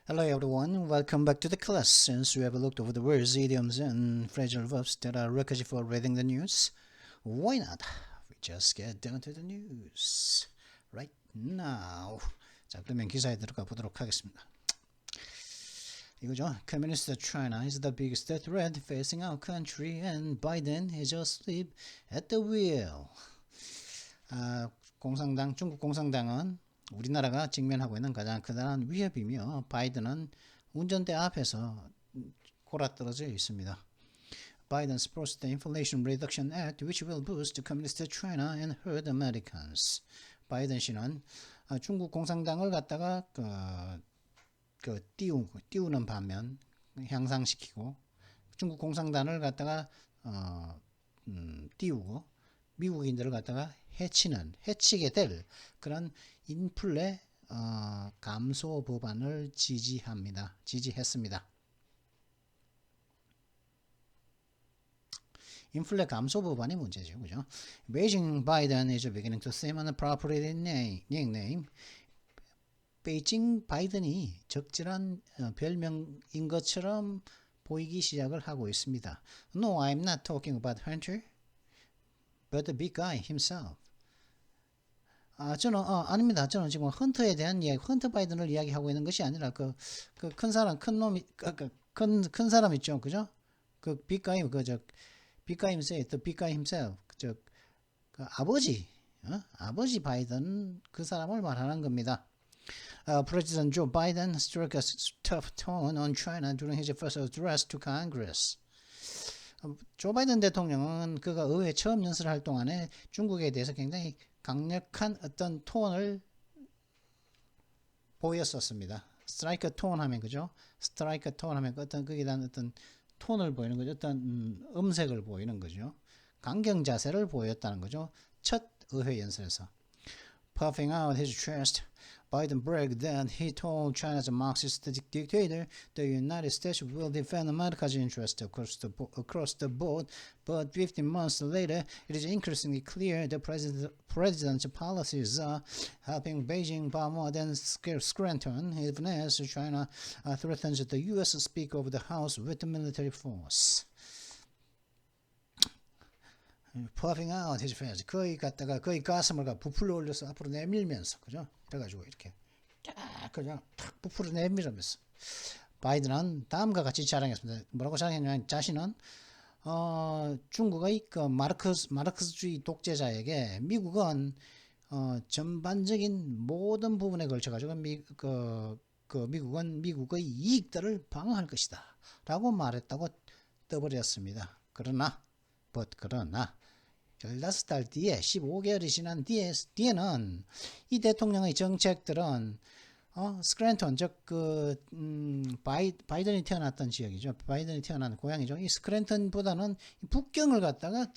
Hello everyone, welcome back to the class. Since we have looked over the words, idioms, and phrasal verbs that are requisite for reading the news, why not? We just get down to the news right now. 자, 그러면 기사에 들어가 보도록 하겠습니다. 이거죠. Communist China is the biggest threat facing our country, and Biden is asleep at the wheel. 중국 공산당은 우리나라가 직면하고 있는 가장 크다란 위협이며 바이든은 운전대 앞에서 골아떨어져 있습니다. Biden supports the Inflation Reduction Act, which will boost Communist China and hurt Americans. 바이든 씨는 중국 공산당을 갖다가 띄우는 반면 향상시키고 중국 공산당을 갖다가 띄우고 미국인들을 갖다가 해치게 될 그런 인플레 감소 법안을 지지했습니다. 인플레 감소 법안이 문제죠, 그죠? Beijing Biden is beginning to seem an appropriate nickname. 베이징 바이든이 적절한 별명인 것처럼 보이기 시작을 하고 있습니다. No, I'm not talking about Hunter, but the big guy himself. 저는 아닙니다. 저는 지금 헌터에 대한 이야기, 헌터 바이든을 이야기하고 있는 것이 아니라 그 큰 사람, 큰 놈이 큰 사람 있죠, 그죠? 그 big guy, big guy himself, the big guy himself, 그 아버지 바이든 그 사람을 말하는 겁니다. President Joe Biden struck a tough tone on China during his first address to Congress. 조 바이든 대통령은 그가 의회 처음 연설할 동안에 중국에 대해서 굉장히 강력한 어떤 톤을 보였었습니다. 스트라이크 톤 하면 그죠? 스트라이크 톤 하면 어떤 거기에 대한 어떤 톤을 보이는 거죠. 어떤 음색을 보이는 거죠. 강경 자세를 보였다는 거죠. 첫 의회 연설에서. Puffing out his chest, Biden bragged that he told China's Marxist dictator the United States will defend America's interests across the board, but 15 months later, it is increasingly clear the president's policies are helping Beijing far more than Scranton, even as China threatens the U.S. Speaker of the House with military force. Puffing out his face. 거의 가슴을 부풀러 올려서 앞으로 내밀면서, 그죠? 그래가지고 이렇게 그냥 탁 부풀어 내밀면서 바이든은 다음과 같이 자랑했습니다. 뭐라고 자랑했냐면 자신은 중국의 그 마르크스주의 독재자에게 미국은 전반적인 모든 부분에 걸쳐가지고 미국은 미국의 이익들을 방어할 것이다라고 말했다고 떠버렸습니다. 그러나 15달 뒤에 15개월이 지난 뒤에는 이 대통령의 정책들은 스크랜턴 바이든이 태어났던 지역이죠. 바이든이 태어난 고향이죠. 이 스크랜턴보다는 북경을 갖다가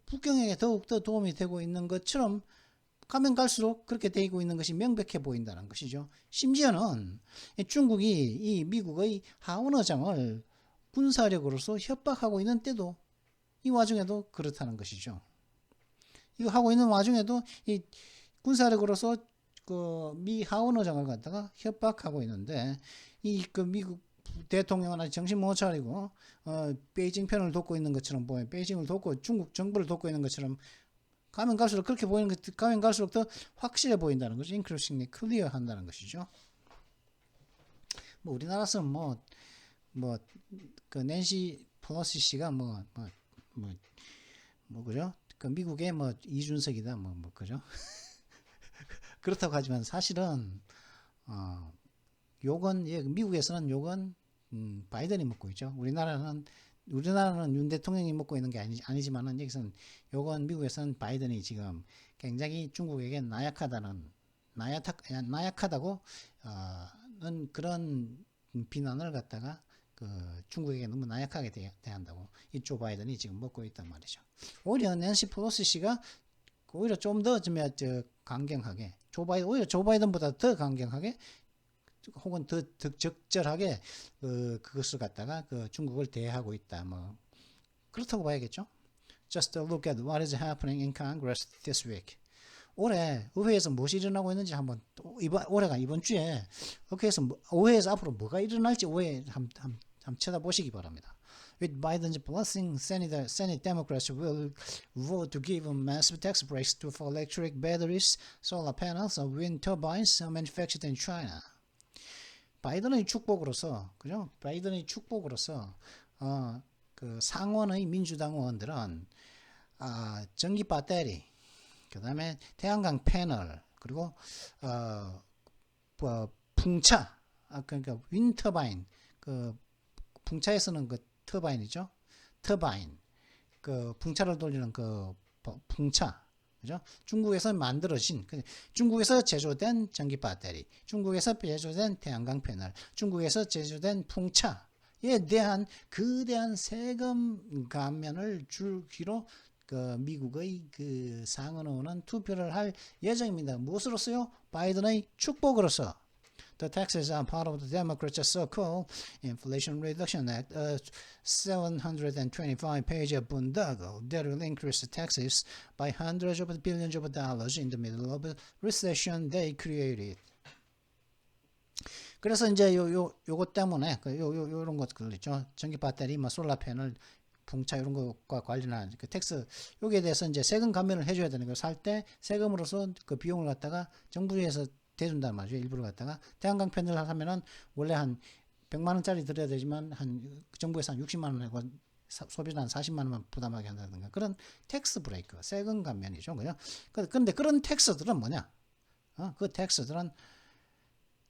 북경에게 더욱더 도움이 되고 있는 것처럼 가면 갈수록 그렇게 되고 있는 것이 명백해 보인다는 것이죠. 심지어는 중국이 이 미국의 하원의장을 군사력으로서 협박하고 있는 때도 이 와중에도 그렇다는 것이죠. 이거 하고 있는 와중에도 이 군사력으로서 그 미 하원의장을 갖다가 협박하고 있는데 미국 대통령은 아직 정신 못 차리고 베이징 편을 돕고 있는 것처럼 보여. 베이징을 돕고 중국 정부를 돕고 있는 것처럼 가면 갈수록 그렇게 보이는 것, 가면 갈수록 더 확실해 보인다는 거죠. increasingly clear 한다는 것이죠. 뭐 우리나라에서 그 낸시 펠로시 씨가 그죠? 그 미국의 이준석이다, 그죠? 그렇다고 하지만 사실은, 미국에서는 욕은, 바이든이 먹고 있죠. 우리나라는 윤 대통령이 먹고 있는 게 아니지만은, 여기서는 욕은 미국에서는 바이든이 지금 굉장히 중국에게 나약하다고, 그런 비난을 갖다가 중국에게 너무 나약하게 대한다고 이 조 바이든이 지금 먹고 있단 말이죠. 오히려 낸시 펠로시 씨가 오히려 좀 더 강경하게 오히려 조 바이든보다 더 강경하게 혹은 더 적절하게 그것을 갖다가 중국을 대하고 있다. 그렇다고 봐야겠죠. Just look at what is happening in Congress this week. 올해 의회에서 무엇이 일어나고 있는지 한번 올해가 이번 주에 의회에서 앞으로 뭐가 일어날지 올해 한번 쳐다보시기 바랍니다. With Biden's blessing, Senate Democrats will vote to give massive tax breaks for electric batteries, solar panels, and wind turbines manufactured in China. 바이든의 축복으로서, 그죠? 바이든의 축복으로서, 그 상원의 민주당 의원들은, 전기 배터리, 그 다음에 태양광 패널, 그리고, 풍차, 그러니까 윈터바인, 그, 풍차에서는 그 터바인이죠. 터바인. 그 풍차를 돌리는 그 풍차. 그죠? 중국에서 만들어진, 중국에서 제조된 전기 배터리, 중국에서 제조된 태양광 패널, 중국에서 제조된 풍차에 대한 거대한 세금 감면을 주기로 그 미국의 그 상원의원은 투표를 할 예정입니다. 무엇으로서요? 바이든의 축복으로서. The taxes are part of the Democrats' so-called Inflation Reduction Act, a 725-page boondoggle that will increase the taxes by hundreds of billions of dollars in the middle of a recession they created. 그래서 이제 요것 때문에 요런 것들 있죠. 전기 배터리, 솔라 패널, 풍차 이런 것과 관련한 그 텍스 여기에 대해서 이제 세금 감면을 해줘야 되는 거 살 때 세금으로서 그 비용을 갖다가 정부에서 대준단 말이죠. 일부를 갖다가 태양광 패널을 하면은 원래 한 100만 원짜리 들여야 되지만 한 정부에서 한 60만 원 하고 소비자 한 40만 원만 부담하게 한다든가 그런 텍스 브레이크, 세금 감면이죠. 그죠? 그런데 그런 텍스들은 뭐냐? 그 텍스들은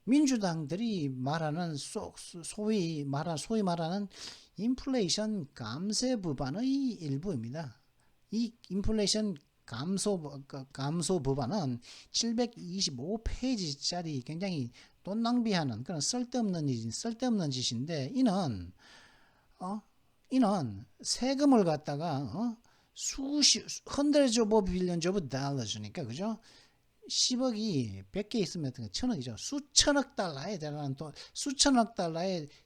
민주당들이 말하는 소위 말하는 인플레이션 감세 법안의 일부입니다. 이 인플레이션 감소 법안은 725페이지짜리 굉장히 돈 낭비하는 그런 쓸데없는 짓인데 이는 세금을 갖다가 hundreds of billions of dollars니까 그죠? 10억이 100개 있으면 1000억이죠. 수천억 달러에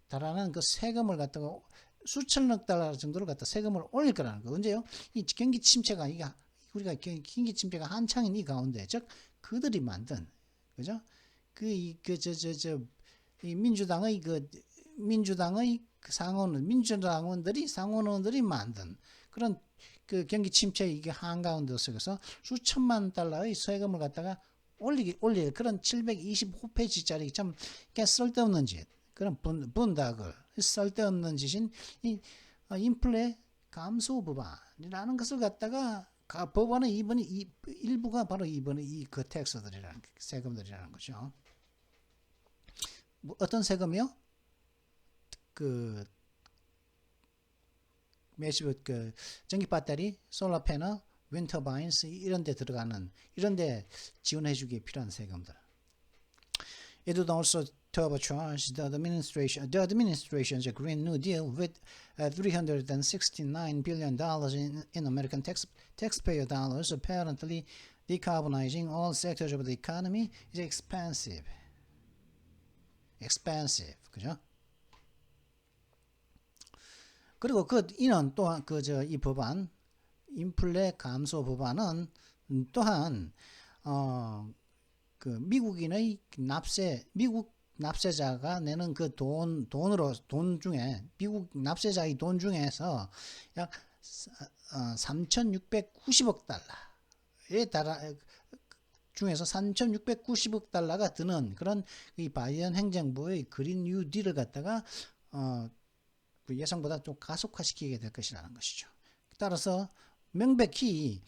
달하는 그 세금을 갖다가 수천억 달러 정도를 갖다 세금을 올릴 거라는 거. 언제요? 이 경기 침체가 우리가 경기 침체가 한창인 이 가운데 즉 그들이 만든 그죠? 이 민주당의 상원의원들이 만든 그런 그 경기 침체 이게 한가운데 속에서 수천만 달러의 세금을 갖다가 올릴 그런 725페이지짜리 참 그냥 쓸데없는 짓 그런 분닥을 쓸데없는 짓인 이 인플레 감소 법안이라는 것을 갖다가 법안의 일부가 바로 이번에 그 텍스들이라는 세금들이라는 거죠. 어떤 세금이요? 그 전기 배터리, 솔라 패널, 윈 터바인스 이런 데 지원해 주기에 필요한 세금들. It would also turbocharge the administration's Green New Deal with $369 billion in American taxpayer dollars. Apparently, decarbonizing all sectors of the economy is expensive. 그죠? 그리고 이는 또한 이 법안, 인플레 감소 법안은 또한 미국 납세자가 내는 그 돈 중에 미국 납세자의 돈 중에서 약 3,690억 달러에 중에서 3,690억 달러가 드는 그런 이 바이든 행정부의 그린 뉴 딜을 갖다가 그 예상보다 좀 가속화시키게 될 것이라는 것이죠. 따라서 명백히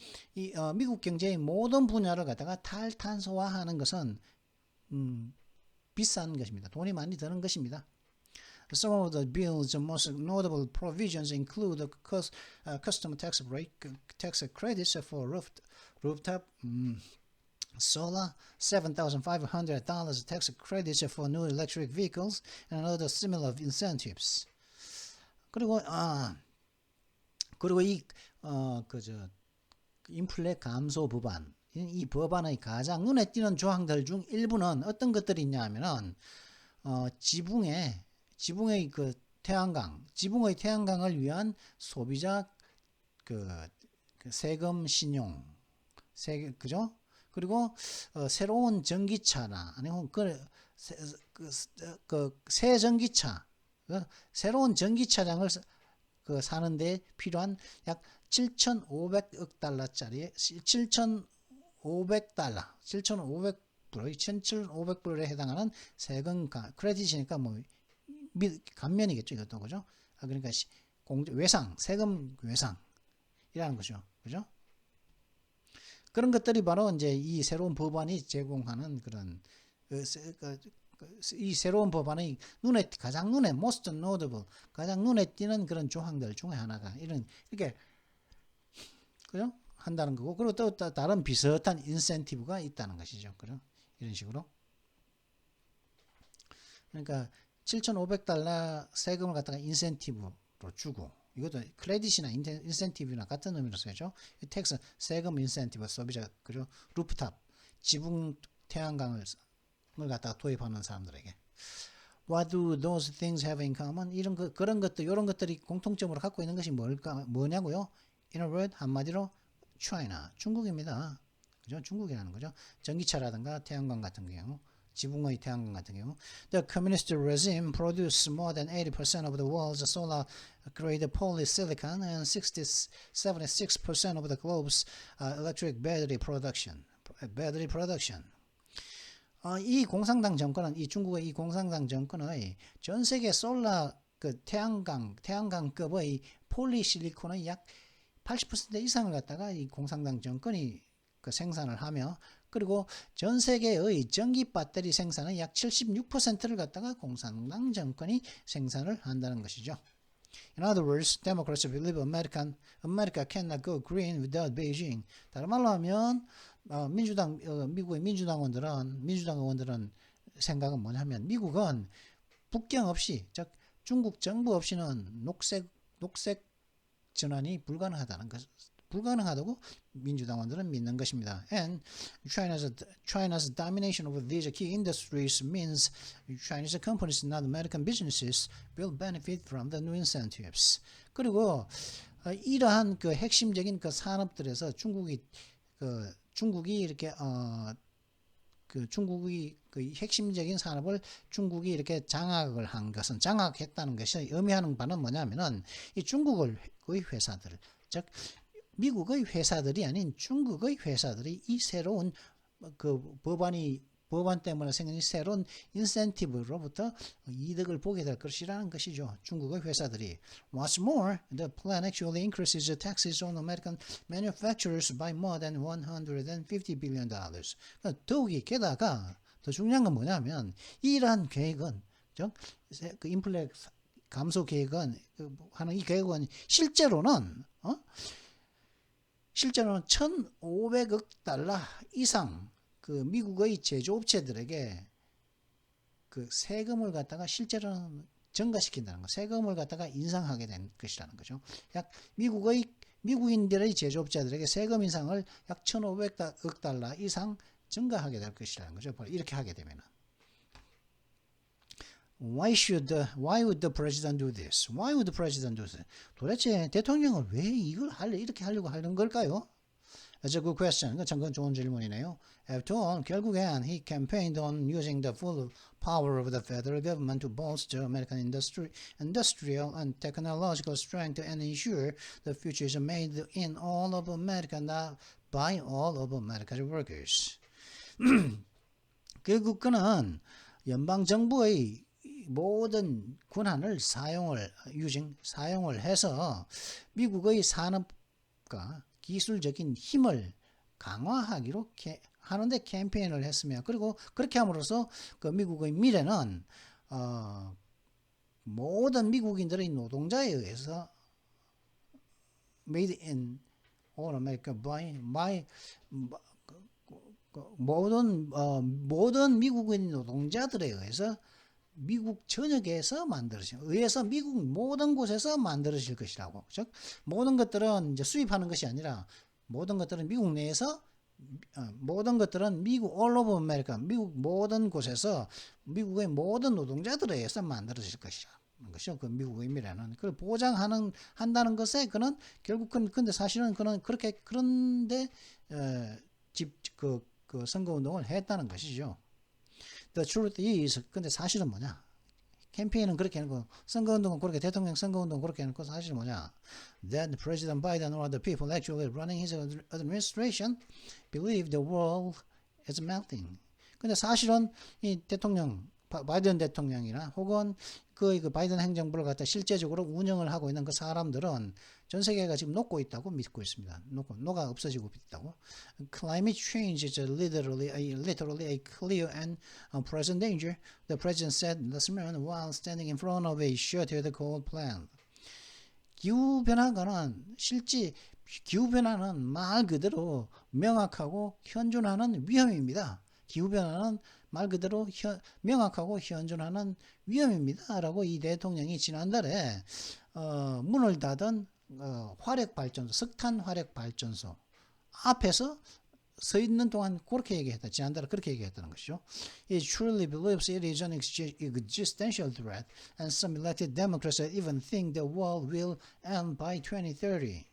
미국 경제의 모든 분야를 갖다가 탈탄소화하는 것은 비싼 것입니다. 돈이 많이 드는 것입니다. Some of the bill's most notable provisions include the custom tax break, tax credits for rooftop solar, $7,500 tax credits for new electric vehicles, and other similar incentives. 그리고 인플레 감소 법안, 이 법안의 가장 눈에 띄는 조항들 중 일부는 어떤 것들이 있냐면은 지붕의 그 지붕의 태양광을 위한 소비자 그 세금 신용, 그죠? 그리고 새로운 전기차나 아니면 새 전기차, 새로운 전기차량을 사는데 필요한 약 7,500억 달러짜리 7,500달러, 7,500불에 해당하는 세금 크레딧이니까 뭐 감면이겠죠, 이것도. 그죠? 그러니까 외상, 세금 외상이라는 거죠. 그죠? 그런 것들이 바로 이제 이 새로운 법안이 제공하는 그런 이 새로운 법안의 가장 눈에 most notable, 가장 눈에 띄는 그런 조항들 중에 하나가 이렇게 그죠? 한다는 거고, 그리고 또 다른 비슷한 인센티브가 있다는 것이죠. 그죠? 이런 식으로. 그러니까 7,500달러 세금을 갖다가 인센티브로 주고, 이것도 크레딧이나 인센티브나 같은 의미로 쓰죠. 텍스 세금 인센티브 소비자, 그죠? 루프탑 지붕 태양광을 갖다가 도입하는 사람들에게. What do those things have in common? 그런 것들, 이런 것들이 공통점으로 갖고 있는 것이 뭐냐고요? In a word, 한마디로 China, 중국입니다. 그죠? 중국이라는 거죠. 전기차라든가 태양광 같은 경우, 지붕의 태양광 같은 경우, the communist regime produces more than 80% of the world's solar-grade polysilicon and 76% of the globe's electric battery production. 이 공산당 정권은, 이 중국의 이 공산당 정권의 전 세계 솔라 태양광급의 폴리실리콘의 약 80% 이상을 갖다가 이 공산당 정권이 생산을 하며, 그리고 전 세계의 전기 배터리 생산의 약 76%를 갖다가 공산당 정권이 생산을 한다는 것이죠. In other words, Democrats believe America cannot go green without Beijing. 다른 말로 하면 미국의 민주당 의원들은 생각은 뭐냐면, 미국은 북경 없이, 즉 중국 정부 없이는 녹색 전환이 불가능하다고 민주당원들은 믿는 것입니다. And China's domination over these key industries means Chinese companies, not American businesses, will benefit from the new incentives. 그리고 이러한 핵심적인 산업들에서 중국이 이렇게 중국이 핵심적인 산업을 중국이 이렇게 장악했다는 것이 의미하는 바는 뭐냐면은, 이 중국의 회사들, 즉 미국의 회사들이 아닌 중국의 회사들이 이 새로운 법안 때문에 생긴 새로운 인센티브로부터 이득을 보게 될 것이라는 것이죠. 중국의 회사들이. What's more, the plan actually increases the taxes on American manufacturers by more than $150 billion. 더욱이 게다가 더 중요한 건 뭐냐면, 이러한 계획은, 인플레 감소 계획은 하는 이 계획은 실제로는 1,500억 달러 이상 미국의 제조업체들에게 세금을 갖다가 실제로는 증가시킨다는 거, 세금을 갖다가 인상하게 된 것이라는 거죠. 약 미국인들의 제조업자들에게 세금 인상을 약 1,500억 달러 이상 증가하게 될 것이라는 거죠. 이렇게 하게 되면은. Why would the president do this? Why would the president do this? 도대체 대통령은 왜 이렇게 하려고 하는 걸까요? That's a good question. 참 좋은 질문이네요. After all, 결국엔 he campaigned on using the full power of the federal government to bolster American industrial and technological strength and ensure the future is made in all of America, not by all of America's workers. 결국 그는 연방 정부의 모든 권한을 사용을 해서 미국의 산업과 기술적인 힘을 강화하기로 하는데 캠페인을 했으며, 그리고 그렇게 함으로써 미국의 미래는 모든 미국인들의 노동자에 의해서 made in all America by 모든 미국인 노동자들에 의해서 미국 전역에서 미국 모든 곳에서 만들어질 것이라고. 즉 모든 것들은 이제 수입하는 것이 아니라, 모든 것들은 미국 내에서, 모든 것들은 미국 all over America, 미국 모든 곳에서 미국의 모든 노동자들에 의해서 만들어질 것이라는 것이죠. 미국의 미래는 그걸 한다는 것에 근데 사실은 그런데 그 선거운동을 했다는 것이죠. The truth is, 근데 사실은 뭐냐? 캠페인은 그렇게 해놓고 선거운동은 그렇게 대통령 선거운동 그렇게 해놓고 사실은 뭐냐? That President Biden or the people actually running his administration believe the world is melting. 근데 사실은 이 대통령 바이든 대통령이나 혹은 그 바이든 행정부를 갖다 실제적으로 운영을 하고 있는 그 사람들은 전 세계가 지금 녹고 있다고 믿고 있습니다. 녹아 없어지고 있다고. Climate change is literally a clear and present danger. The president said this morning while standing in front of a shuttered coal plant. 기후 변화는 실제 기후 변화는 말 그대로 명확하고 현존하는 위험입니다. 기후 변화는 말 그대로 명확하고 현존하는 위험입니다. 라고 이 대통령이 지난달에 문을 닫은 화력발전소, 석탄 화력발전소 앞에서 서 있는 동안 그렇게 얘기했다. 지난달에 그렇게 얘기했다는 것이죠. It truly believes it is an existential threat, and some elected Democrats even think the world will end by 2030.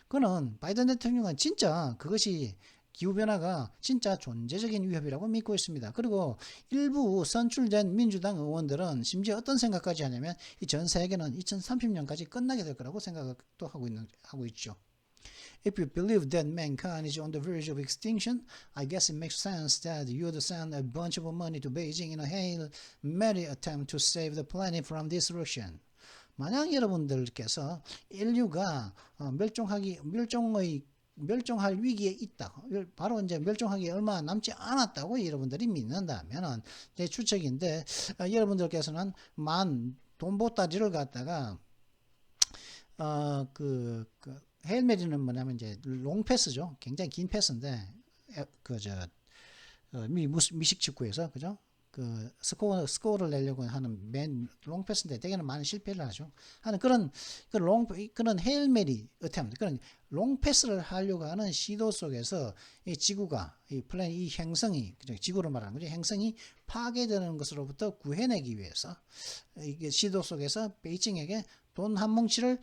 그는 바이든 대통령은 진짜 그것이 기후변화가 진짜 존재적인 위협이라고 믿고 있습니다. 그리고 일부 선출된 민주당 의원들은 심지어 어떤 생각까지 하냐면 이 전 세계는 2030년까지 끝나게 될 거라고 생각도 하고 있죠. If you believe that mankind is on the verge of extinction, I guess it makes sense that you'd send a bunch of money to Beijing in a Hail-Mary attempt to save the planet from destruction. 만약 여러분들께서 인류가 멸종할 위기에 있다. 바로 이제 멸종하기 얼마 남지 않았다고 여러분들이 믿는다면은 제 추측인데 여러분들께서는 돈 보따리를 갖다가 헤일메리는 뭐냐면 이제 롱패스죠. 굉장히 긴 패스인데 미식 축구에서 그죠? 그 스코어를 내려고 하는 맨 롱패스인데 대개는 많은 실패를 하죠. 하는 그런 헤일메리 어템트 그런 롱패스를 하려고 하는 시도 속에서 이 지구가 이 행성이 그죠? 지구를 말하는 거죠. 행성이 파괴되는 것으로부터 구해내기 위해서 이게 시도 속에서 베이징에게 돈 한 뭉치를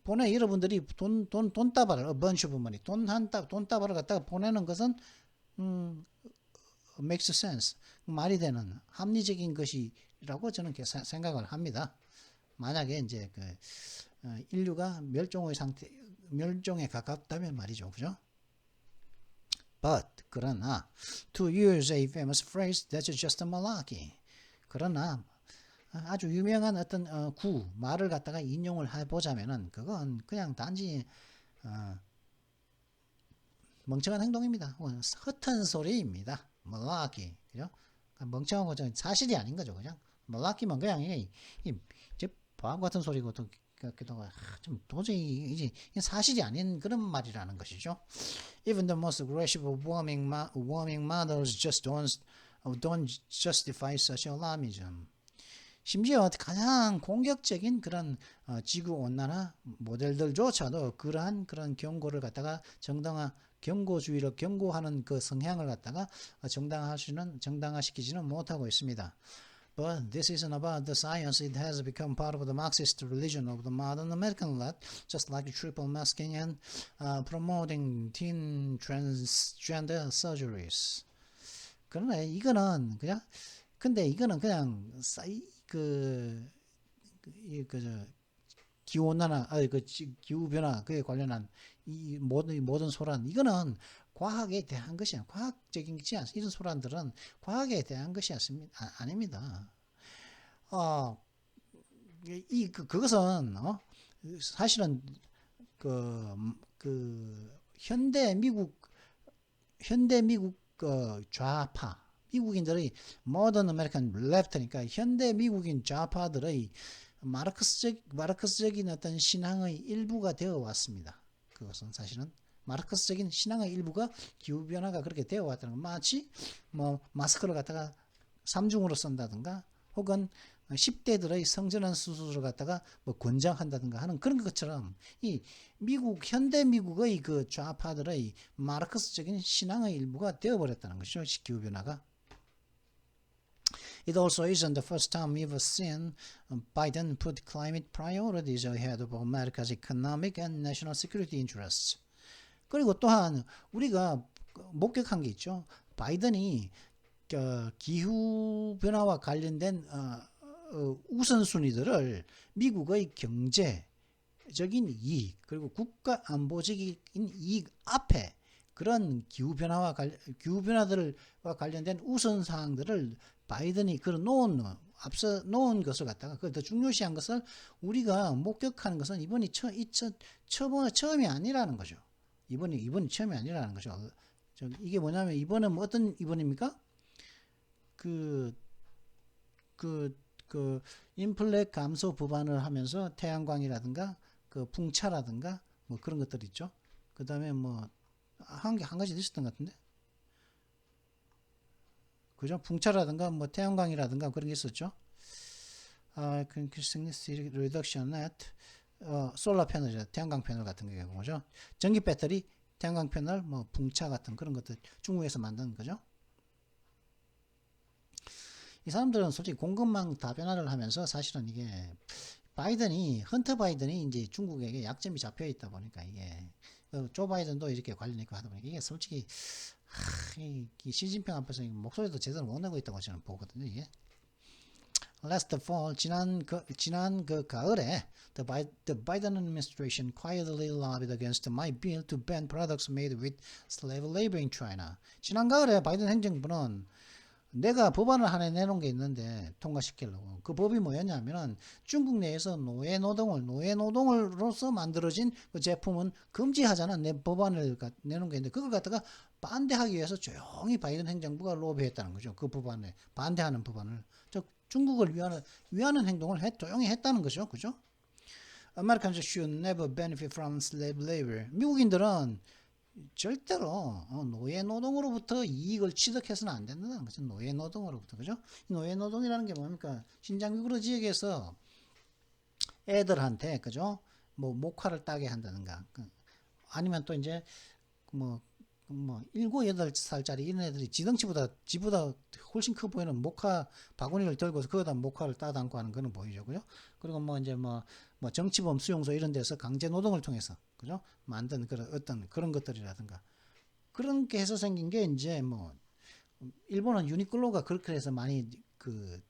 보내 여러분들이 돈다발을 bunch of money 돈다발을 갖다가 보내는 것은 makes sense. 말이 되는 합리적인 것이라고 저는 생각을 합니다. 만약에 이제 인류가 멸종에 가깝다면 말이죠. 그죠? But 그러나 to use a famous phrase that's just a malarkey. 그러나 아주 유명한 어떤 말을 갖다가 인용을 해보자면은 그건 그냥 단지 멍청한 행동입니다. 헛한 소리입니다. malarkey, 그죠? 멍청한 거죠. 사실이 아닌 거죠, 그냥. malarkey면 그냥 이제 바보 같은 소리고 또 좀 도저히 이제 사실이 아닌 그런 말이라는 것이죠. Even the most aggressive warming models just don't justify such alarmism. 심지어 가장 공격적인 그런 지구 온난화 모델들조차도 그런 경고를 갖다가 경고주의로 경고하는 그 성향을 갖다가 정당화시키지는 못하고 있습니다. But this isn't about the science. It has become part of the Marxist religion of the modern American left, just like triple masking and promoting teen transgender surgeries. 그러나 이거는 그냥 기후온난화, 기후변화, 그에 관련한 이 모든 소란, 이거는 과학에 대한 것이 아니야. 과학적인 것이 아니야. 이런 소란들은 과학에 대한 것이 아닙니다. 그것은, 사실은, 현대 미국 좌파, 미국인들의 모던 아메리칸 레프트니까 현대 미국인 좌파들의 마르크스적인 어떤 신앙의 일부가 되어 왔습니다. 그것은 사실은 마르크스적인 신앙의 일부가 기후변화가 그렇게 되어 왔다는 건 마치 마스크를 갖다가 삼중으로 쓴다든가 혹은 10대들의 성전환 수술을 갖다가 권장한다든가 하는 그런 것처럼 이 현대 미국의 그 좌파들의 마르크스적인 신앙의 일부가 되어버렸다는 것이죠. 기후변화가. It also isn't the first time we've seen Biden put climate priorities ahead of America's economic and national security interests. 그리고 또한 우리가 목격한 게 있죠. 바이든이 기후 변화와 관련된 우선순위들을 미국의 경제적인 이익 그리고 국가 안보적인 이익 앞에 그런 기후 변화들과 관련된 우선 사항들을 바이든이 앞서 놓은 것을 갖다가 더 중요시한 것을 우리가 목격하는 것은 이번이 처음이 아니라는 거죠. 이번이 처음이 아니라는 거죠. 이게 뭐냐면 이번은 어떤 이번입니까? 인플레 감소 법안을 하면서 태양광이라든가 풍차라든가 뭐 그런 것들 있죠. 그 다음에 뭐 한 가지 더 있었던 것 같은데, 그죠? 풍차라든가 뭐 태양광이라든가 그런 게 있었죠. 리덕션 net 솔라 패널이죠. 태양광 패널 같은 경우죠. 전기 배터리, 태양광 패널, 뭐 풍차 같은 그런 것들 중국에서 만든 거죠. 이 사람들은 솔직히 공급망 다변화를 하면서 사실은 이게 헌터 바이든이 이제 중국에게 약점이 잡혀 있다 보니까 이게 조 바이든도 이렇게 관련 있고 하다 보니까 이게 솔직히 시진핑 앞에서 목소리도 제대로 못 내고 있다고 저는 보거든요. 이게 last fall 지난 가을에 the Biden administration quietly lobbied against my bill to ban products made with slave labor in China. 지난 가을에 바이든 행정부는 내가 법안을 하나 내놓은 게 있는데 통과시키려고. 그 법이 뭐였냐면은 중국 내에서 노예노동으로서 만들어진 그 제품은 금지하자는 내 법안을 내놓은 게 있는데 그걸 갖다가 반대하기 위해서 조용히 바이든 행정부가 로비했다는 거죠. 그 법안에 반대하는 법안을. 즉 중국을 위하는 행동을 조용히 했다는 거죠. 그죠? Americans should never benefit from slave labor. 미국인들은 절대로 노예 노동으로부터 이익을 취득해서는 안 된다는 거죠. 노예 노동으로부터. 그죠? 노예 노동이라는 게 뭡니까? 신장 위구르 지역에서 애들한테 그죠? 뭐 목화를 따게 한다든가. 아니면 또 이제 뭐 7, 8살짜리 이런 애들이 지보다 훨씬 커 보이는 목화 바구니를 들고서 거기다 목화를 따담고 하는 거는 보이죠. 그죠? 그리고 뭐 이제 뭐 정치범 수용소 이런 데서 강제 노동을 통해서 그죠? 만든 그런 것들이라든가 그런 게 해서 생긴 게 이제 뭐 일본은 유니클로가 그렇게 해서 많이 그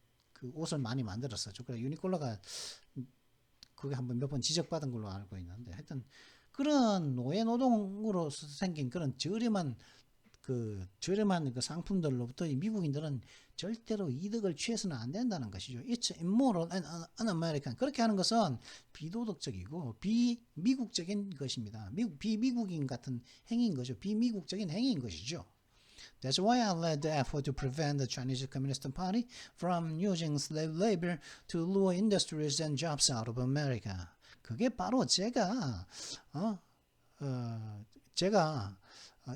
옷을 많이 만들었었죠. 그래 유니클로가 그게 한번 몇 번 지적받은 걸로 알고 있는데 하여튼 그런 노예 노동으로 생긴 그런 저렴한 그 상품들로부터 이 미국인들은 절대로 이득을 취해서는 안 된다는 것이죠. It's immoral and un-American. 그렇게 하는 것은 비도덕적이고 비미국적인 것입니다. 비미국인 같은 행위인 거죠. 비미국적인 행위인 것이죠. That's why I led the effort to prevent the Chinese Communist Party from using slave labor to lure industries and jobs out of America. 그게 바로 제가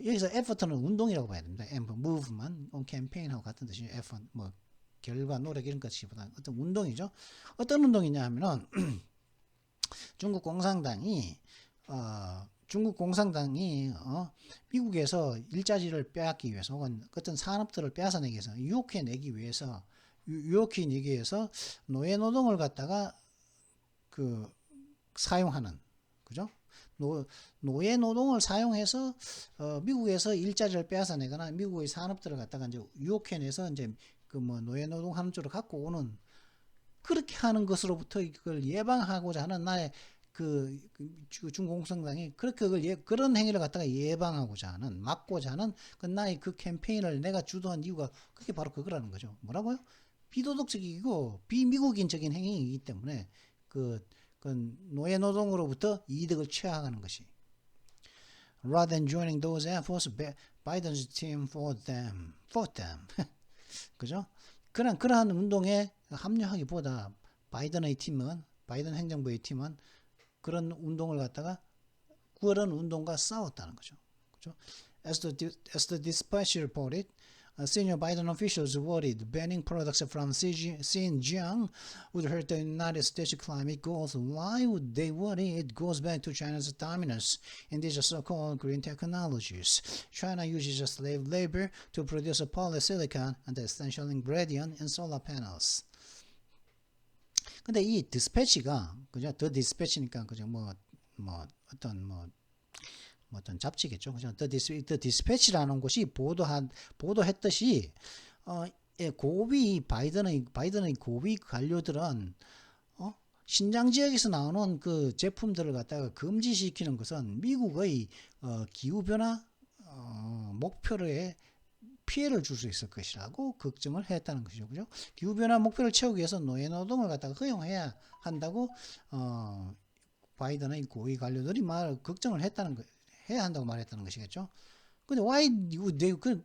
여기서 effort는 운동이라고 봐야 됩니다. movement, campaign하고 같은 뜻이죠. effort, 뭐 결과, 노력 이런 것보다 어떤 운동이죠. 어떤 운동이냐 하면은 중국 공산당이 미국에서 일자리를 빼앗기 위해서 혹은 어떤 산업들을 빼앗아내기 위해서 유혹해내기 위해서 노예 노동을 갖다가 사용하는 그죠? 노예 노동을 사용해서 미국에서 일자리를 빼앗아내거나 미국의 산업들을 갖다가 이제 유혹해내서 이제 노예 노동 하는 쪽으로 갖고 오는 그렇게 하는 것으로부터 이걸 예방하고자 하는 나의 중공산당이 그렇게 그런 행위를 갖다가 예방하고자 하는 막고자 하는 나의 캠페인을 내가 주도한 이유가 그게 바로 그거라는 거죠. 뭐라고요? 비도덕적이고 비미국인적인 행위이기 때문에 노예 노동으로부터 이득을 취하는 것이. Rather than joining those efforts, Biden's team fought them. 그죠? 그러한 운동에 합류하기보다 바이든 행정부의 팀은 그런 운동을 갖다가 그런 운동과 싸웠다는 거죠. 그죠? As the dispatch reported, senior Biden officials worried banning products from Xinjiang would hurt the United States climate goals. Why would they worry? It goes back to China's dominance in these so-called green technologies. China uses slave labor to produce polysilicon and the essential ingredient in solar panels. 근데 이 디스패치가 그죠? 더 디스패치니까 그죠? 어떤 뭐 어떤 잡지겠죠. 그죠? The Dispatch라는 곳이 보도했듯이 예, 바이든의 고위 관료들은 신장 지역에서 나오는 그 제품들을 갖다가 금지시키는 것은 미국의 기후 변화 목표에 피해를 줄 수 있을 것이라고 걱정을 했다는 것이죠. 그죠? 기후 변화 목표를 채우기 위해서 노예 노동을 갖다가 허용해야 한다고 바이든의 고위 관료들이 걱정을 해야 한다고 말했다는 것이겠죠. 근데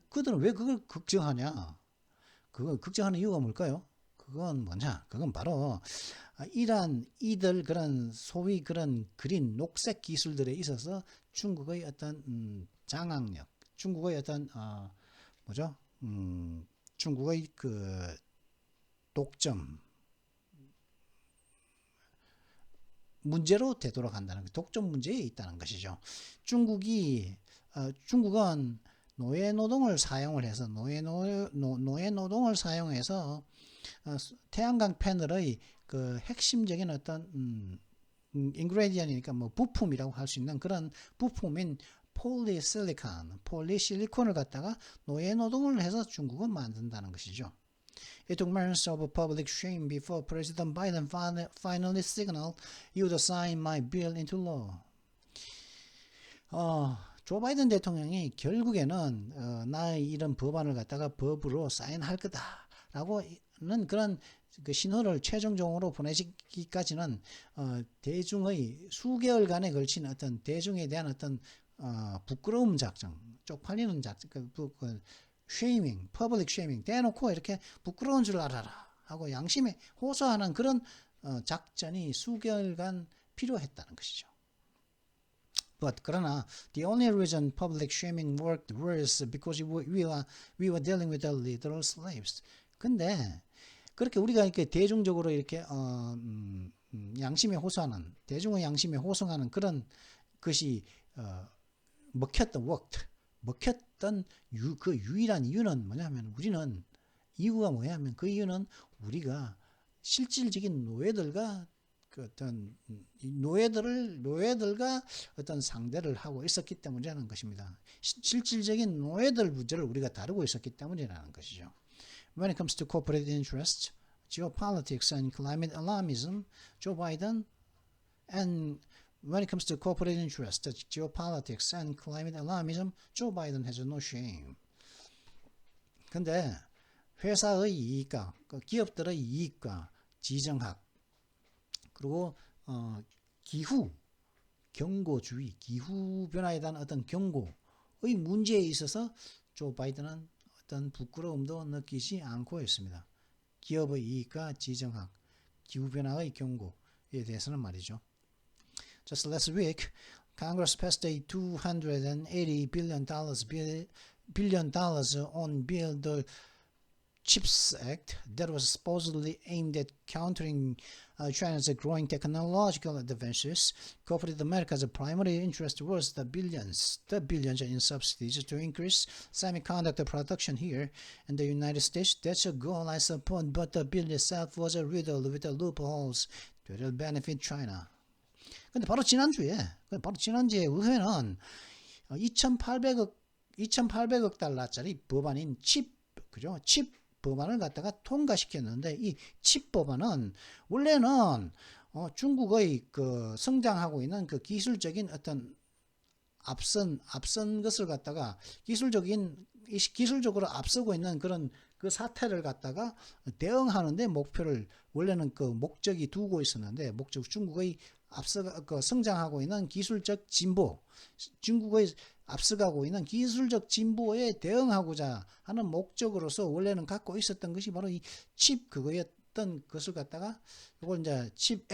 그들은 왜 그걸 걱정하냐? 그걸 걱정하는 이유가 뭘까요? 그건 뭐냐? 그건 바로 이들 그런 소위 그런 그린 녹색 기술들에 있어서 중국의 어떤 장악력, 중국의 어떤 뭐죠? 중국의 그 독점 문제로 되돌아간다는 독점 문제에 있다는 것이죠. 중국은 노예 노동을 사용을 해서 노예 노동을 사용해서 태양광 패널의 그 핵심적인 어떤 인그레디언이니까 뭐 부품이라고 할 수 있는 그런 부품인 폴리실리콘을 갖다가 노예 노동을 해서 중국은 만든다는 것이죠. It took months of public shame before President Biden finally signaled he would sign my bill into law. 조 바이든 대통령이 결국에는 나의 이런 법안을 갖다가 법으로 사인할 거다라고는 그런 그 신호를 최종적으로 보내기까지는 대중의 수개월간에 걸친 어떤 대중에 대한 어떤 부끄러움 작전, 쪽팔리는 작전, 쉐이밍, 퍼블릭 쉐이밍, 대놓고 이렇게 부끄러운 줄 알아라 하고 양심에 호소하는 그런 작전이 수개월간 필요했다는 것이죠. 그러나 the only reason public shaming worked was because we were dealing with the literal slaves. 근데 그렇게 우리가 이렇게 대중적으로 이렇게 양심에 호소하는 대중의 양심에 호소하는 그런 것이 먹혔던 그 유일한 이유는 뭐냐면 이유가 뭐냐면 그 이유는 우리가 실질적인 노예들과 노예들과 어떤 상대를 하고 있었기 때문이라는 것입니다. 실질적인 노예들 문제를 우리가 다루고 있었기 때문이라는 것이죠. When it comes to corporate interests, geopolitics and climate alarmism, Joe Biden and when it comes to corporate interests, geopolitics and climate alarmism, Joe Biden has no shame. 근데 회사의 이익과 기업들의 이익과 지정학 그리고 기후 경고주의, 기후 변화에 대한 어떤 경고의 문제에 있어서 조 바이든은 어떤 부끄러움도 느끼지 않고 있습니다. 기업의 이익과 지정학, 기후 변화의 경고에 대해서는 말이죠. Just last week, Congress passed a $280 billion on bill, the CHIPS Act, that was supposedly aimed at countering China's growing technological advances. Corporate America's primary interest was the billions in subsidies to increase semiconductor production here in the United States. That's a goal, I suppose, but the bill itself was a riddle with the loopholes that will benefit China. 근데 바로 지난주에 의회는 2,800억 달러짜리 법안인 칩 법안을 갖다가 통과시켰는데 이 칩 법안은 원래는 중국의 그 성장하고 있는 그 기술적인 어떤 앞선 것을 갖다가 기술적으로 앞서고 있는 그런 그 사태를 갖다가 대응하는데 원래는 그 목적이 두고 있었는데 중국의 성장하고 있는 기술적 진보, 중국의 앞서가고 있는 기술적 진보에 대응하고자 하는 목적으로서 원래는 갖고 있었던 것이 바로 이 칩 그거였던 것을 갖다가 이걸 이제 칩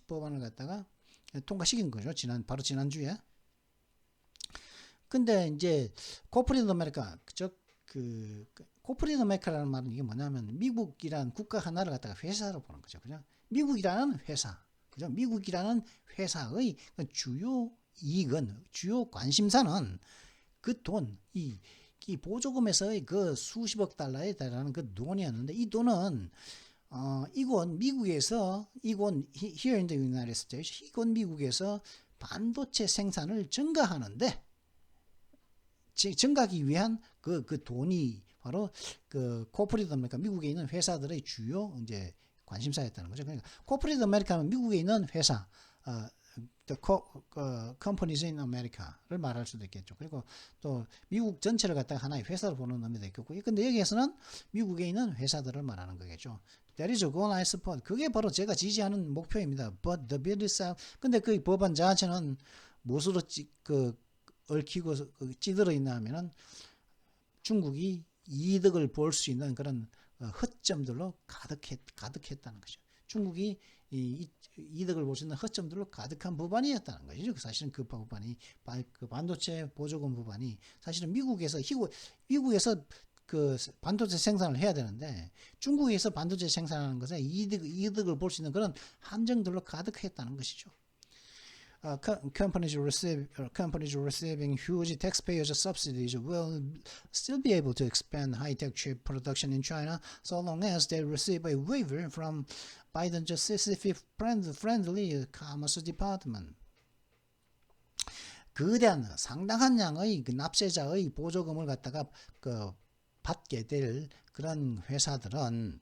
법안을 갖다가 통과시킨 거죠. 바로 지난주에. 근데 이제 코퍼레이트 아메리카 코퍼레이트 아메리카라는 말은 이게 뭐냐면 미국이라는 국가 하나를 갖다가 회사로 보는 거죠. 그죠? 미국이라는 회사. 그죠? 미국이라는 회사의 주요 이익은, 주요 관심사는 그 돈, 이 보조금에서의 그 수십억 달러에 달하는 그 돈이었는데 이 돈은 here in the United States, 이건 미국에서 반도체 생산을 증가하는데 증가하기 위한 그 돈이 바로 그 코퍼레이트 아메리카 미국에 있는 회사들의 주요 이제 관심사였다는 거죠. 그러니까 코퍼레이트 아메리카는 미국에 있는 회사, the companies in America를 말할 수도 있겠죠. 그리고 또 미국 전체를 갖다가 하나의 회사로 보는 의미도 있겠고, 근데 여기에서는 미국에 있는 회사들을 말하는 거겠죠. That is a goal I support. 그게 바로 제가 지지하는 목표입니다. But the bill itself. 근데 그 법안 자체는 무엇으로 얽히고 찌들어 있나 하면은 중국이 이득을 볼 수 있는 그런 허점들로 가득했다는 거죠. 중국이 이득을 볼 수 있는 허점들로 가득한 법안이었다는 거죠. 사실은 그 법안이 그 반도체 보조금 법안이 사실은 미국에서 그 반도체 생산을 해야 되는데 중국에서 반도체 생산하는 것에 이득을 볼 수 있는 그런 함정들로 가득했다는 것이죠. Companies receiving huge taxpayers subsidies will still be able to expand high-tech chip production in China so long as they receive a waiver from Biden's friendly Commerce Department. 거대한 상당한 양의 그 납세자의 보조금을 갖다가 받게 될 그런 회사들은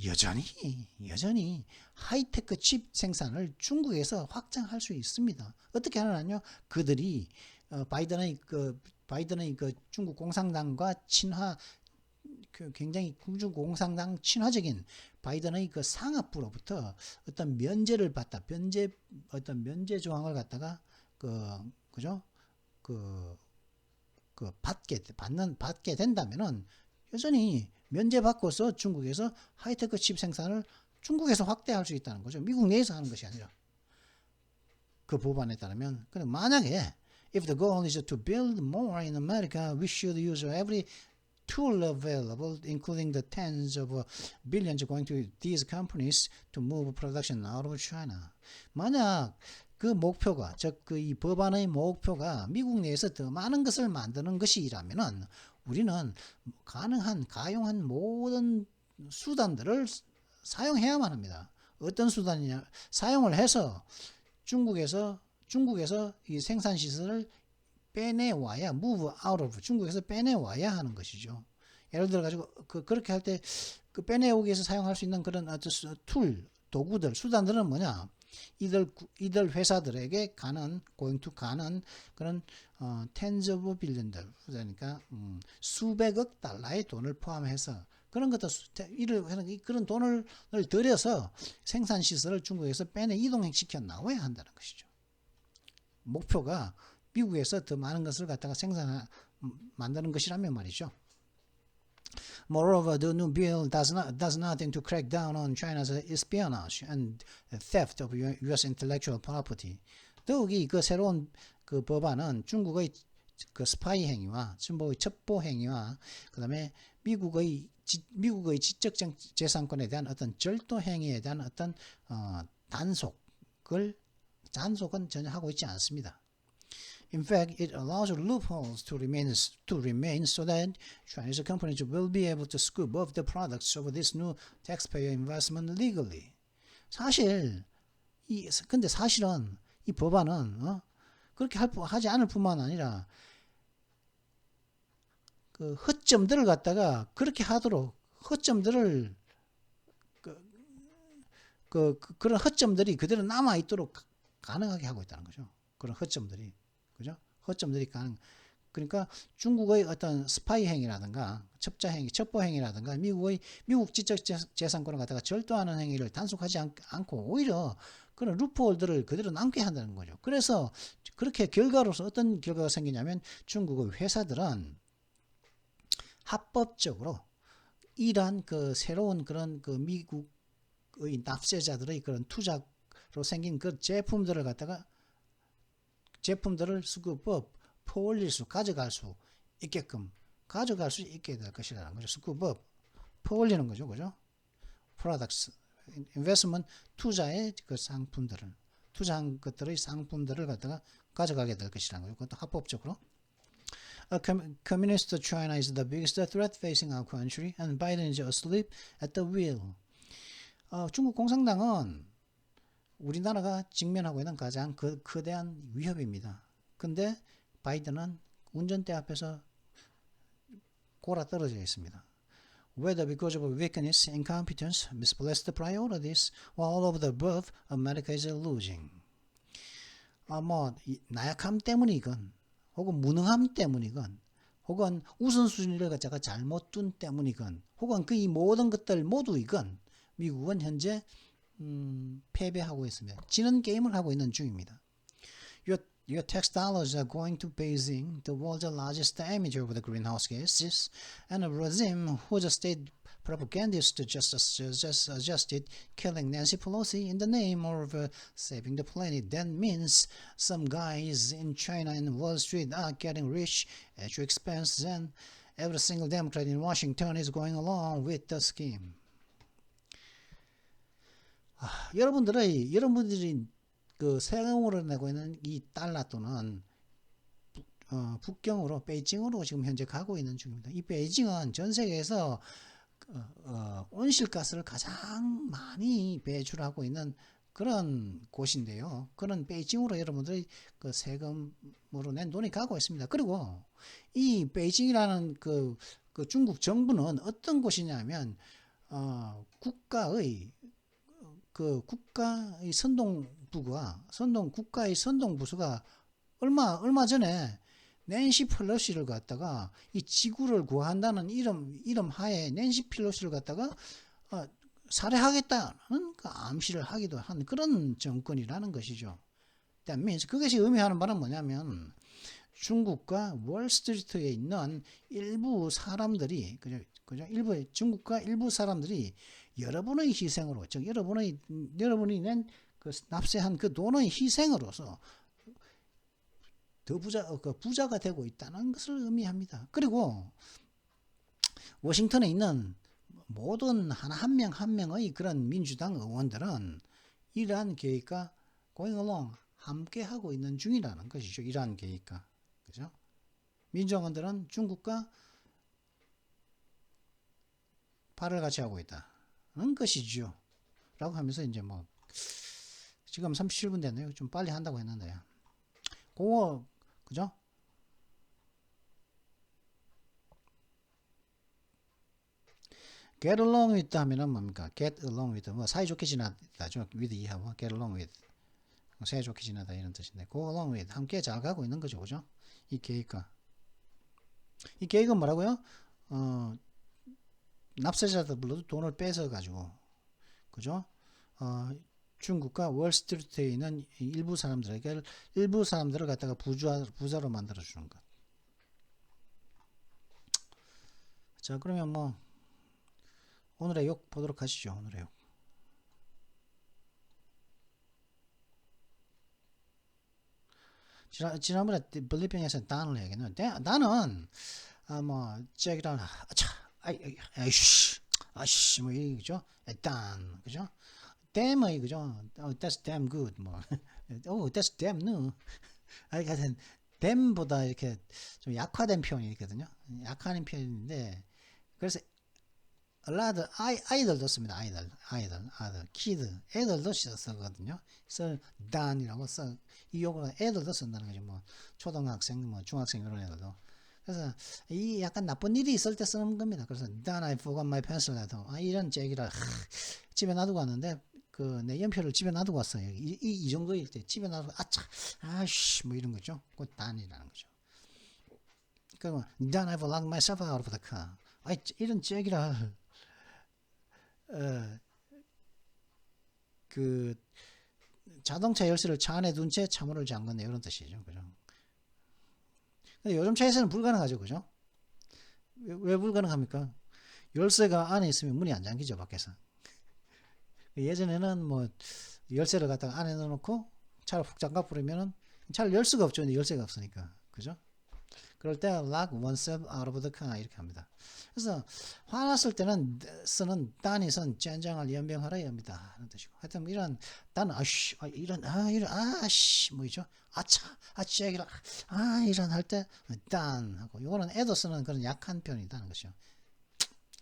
여전히 하이테크 칩 생산을 중국에서 확장할 수 있습니다. 어떻게 하느냐요? 그들이 바이든의 그 중국 공산당과 친화 굉장히 중국 공산당 친화적인 바이든의 그 상업부로부터 어떤 면제를 받다 어떤 면제 조항을 갖다가 받게 된다면은 여전히 면제받고서 중국에서 하이테크 칩 생산을 중국에서 확대할 수 있다는 거죠. 미국 내에서 하는 것이 아니라. 그 법안에 따르면. 근데 만약에 if the goal is to build more in America, we should use every tool available, including the tens of billions going to these companies to move production out of China. 만약 그 목표가, 즉 이 법안의 목표가 미국 내에서 더 많은 것을 만드는 것이라면은 우리는 가용한 모든 수단들을 사용해야만 합니다. 어떤 수단이냐? 사용을 해서 중국에서 이 생산 시설을 빼내와야, move out of, 중국에서 빼내와야 하는 것이죠. 예를 들어 가지고 그렇게 할 때 그 빼내오기 위해서 사용할 수 있는 그런 도구들, 수단들은 뭐냐? 이들 회사들에게 going to 가는 그런 tens of billion들, 그러니까 수백억 달러의 돈을 포함해서 그런 것도 그런 돈을 들여서 생산 시설을 중국에서 이동시켜 나와야 한다는 것이죠. 목표가 미국에서 더 많은 것을 갖다가 만드는 것이라면 말이죠. Moreover, the new bill does nothing to crack down on China's espionage and theft of U.S. intellectual property. 더욱이 그 새로운 그 법안은 중국의 그 스파이 행위와 정보의 첩보 행위와 그다음에 미국의 지적 재산권에 대한 어떤 절도 행위에 대한 어떤 단속은 전혀 하고 있지 않습니다. In fact, it allows loopholes to remain so that Chinese companies will be able to scoop off the products of this new taxpayer investment legally. 근데 사실은 이 법안은 그렇게 하지 않을 뿐만 아니라 그 허점들을 갖다가 그렇게 하도록 허점들을 그런 허점들이 그대로 남아 있도록 가능하게 하고 있다는 거죠. 그런 허점들이. 그죠? 허점들이 그러니까 중국의 어떤 스파이 행위라든가 첩보 행위라든가 미국 지적 재산권을 갖다가 절도하는 행위를 단속하지 않고 오히려 그런 루프홀들을 그대로 남게 한다는 거죠. 그래서 그렇게 결과로서 어떤 결과가 생기냐면 중국의 회사들은 합법적으로 이러한 그 새로운 그런 그 미국의 납세자들의 그런 투자로 생긴 그 제품들을 스쿠프업, 퍼올릴 수, 가져갈 수 있게 될 것이라는 거죠. 스쿠프업, 퍼올리는 거죠. 그죠? products, investment, 투자의 그 투자한 것들의 상품들을 갖다가 가져가게 될 것이라는 거죠. 그것도 합법적으로. Communist China is the biggest threat facing our country, and Biden is asleep at the wheel. 중국 공산당은 우리나라가 직면하고 있는 가장 거대한 위협입니다. 근데 바이든은 운전대 앞에서 골아 떨어져 있습니다. Whether because of weakness, incompetence, misplaced priorities, or all of the above, America is losing. 나약함 때문이건, 혹은 무능함 때문이건, 혹은 우선순위를 갖다가 잘못 둔 때문이건, 혹은 그 이 모든 것들 모두이건, 미국은 현재 패배하고 있습니다. 지는 게임을 하고 있는 중입니다. Your tax dollars are going to Beijing, the world's largest emitter of the greenhouse gases, and a regime whose state propagandists just adjusted killing Nancy Pelosi in the name of saving the planet. That means some guys in China and Wall Street are getting rich at your expense, and every single Democrat in Washington is going along with the scheme. 여러분들이 그 세금으로 내고 있는 이 달러 또는 북경으로 베이징으로 지금 현재 가고 있는 중입니다. 이 베이징은 전 세계에서 온실가스를 가장 많이 배출하고 있는 그런 곳인데요. 그런 베이징으로 여러분들이 그 세금으로 낸 돈이 가고 있습니다. 그리고 이 베이징이라는 그 중국 정부는 어떤 곳이냐면 국가의 국가의 선동부수가 얼마 전에 낸시 펠로시를 갖다가 이 지구를 구한다는 이름 하에 낸시 펠로시를 갖다가 살해하겠다는 그 암시를 하기도 한 그런 정권이라는 것이죠. That means 그것이 의미하는 바는 뭐냐면 중국과 월스트리트에 있는 일부 사람들이 중국과 일부 사람들이 여러분의 희생으로, 즉 여러분이 낸 그 납세한 그 돈의 희생으로서 더 부자가 되고 있다는 것을 의미합니다. 그리고 워싱턴에 있는 모든 한 명 한 명의 그런 민주당 의원들은 이러한 계획과 going along 함께 하고 있는 중이라는 것이죠. 이러한 계획과, 그죠? 민주당원들은 중국과 발을 같이 하고 있다는 것이죠. 라고 하면서 이제 지금 37분 됐네요. 좀 빨리 한다고 했는데요. 그거, 그죠? get along with 하면은 뭡니까? get along with, 사이좋게 지내다죠. with 이하고 get along with. 사이좋게 지내다 이런 뜻인데, go along with. 함께 잘 가고 있는 거죠. 그죠? 이 계획과. 이 계획은 뭐라고요? 납세자들로도 돈을 뺏어가지고, 그죠? 중국과 월스트리트에 있는 일부 사람들을 갖다가 부자로 만들어주는 것. 자, 그러면 오늘의 욕 보도록 하시죠. 오늘의 욕. 지난번에 블리핑에서 단을 얘기했는데, 단은, 잭이랑, 아이씨, 이거죠? 단, 그죠? damn의, 그죠? That's damn good, that's damn new. 하여튼, damn보다 이렇게 좀 약화된 표현이거든요. 약화된 표현인데, 그래서, 아이들도 씁니다. 아이들, kid, 애들도 쓰거든요. 그래서, dan이라고 이 욕을 애들도 쓴다는 거죠. 초등학생, 중학생 이런 애들도. 그래서 이 약간 나쁜 일이 있을 때 쓰는 겁니다. 그래서 Dan I forgot my pencil at home. 이런 얘기를 집에 놔두고 왔는데 내 연표를 집에 놔두고 왔어요. 이 정도일 때 집에 놔두고 아씨 이런 거죠. 그 Dan이라는 거죠. 그러면 Dan I've locked myself out of the car. 이런 얘기를 그 자동차 열쇠를 차 안에 둔 채 차문을 잠갔네 이런 뜻이죠. 그죠? 근데 요즘 차에서는 불가능하죠. 그죠? 왜 불가능합니까? 열쇠가 안에 있으면 문이 안 잠기죠. 밖에서. 예전에는 열쇠를 갖다가 안에 넣어놓고 차를 훅 잠가 버리면은 차를 열 수가 없죠. 열쇠가 없으니까. 그죠? 그럴 때 lock oneself out of the car 이렇게 합니다. 그래서 화났을 때는 쓰는 단이 선 젠장을 연병하라 합니다. 하는 뜻이고. 하여튼 이런 단 뭐죠? 이런 할 때 단 하고 요거는 애도 쓰는 그런 약한 표현이라는 것이죠.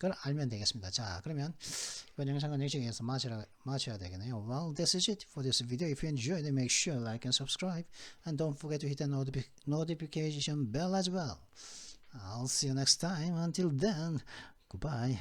걸 알면 되겠습니다. 자, 그러면 이번 영상은 여기에서 마쳐야 되겠네요. Well, that's it for this video. If you enjoyed it, make sure like and subscribe, and don't forget to hit the notification bell as well. I'll see you next time. Until then, goodbye.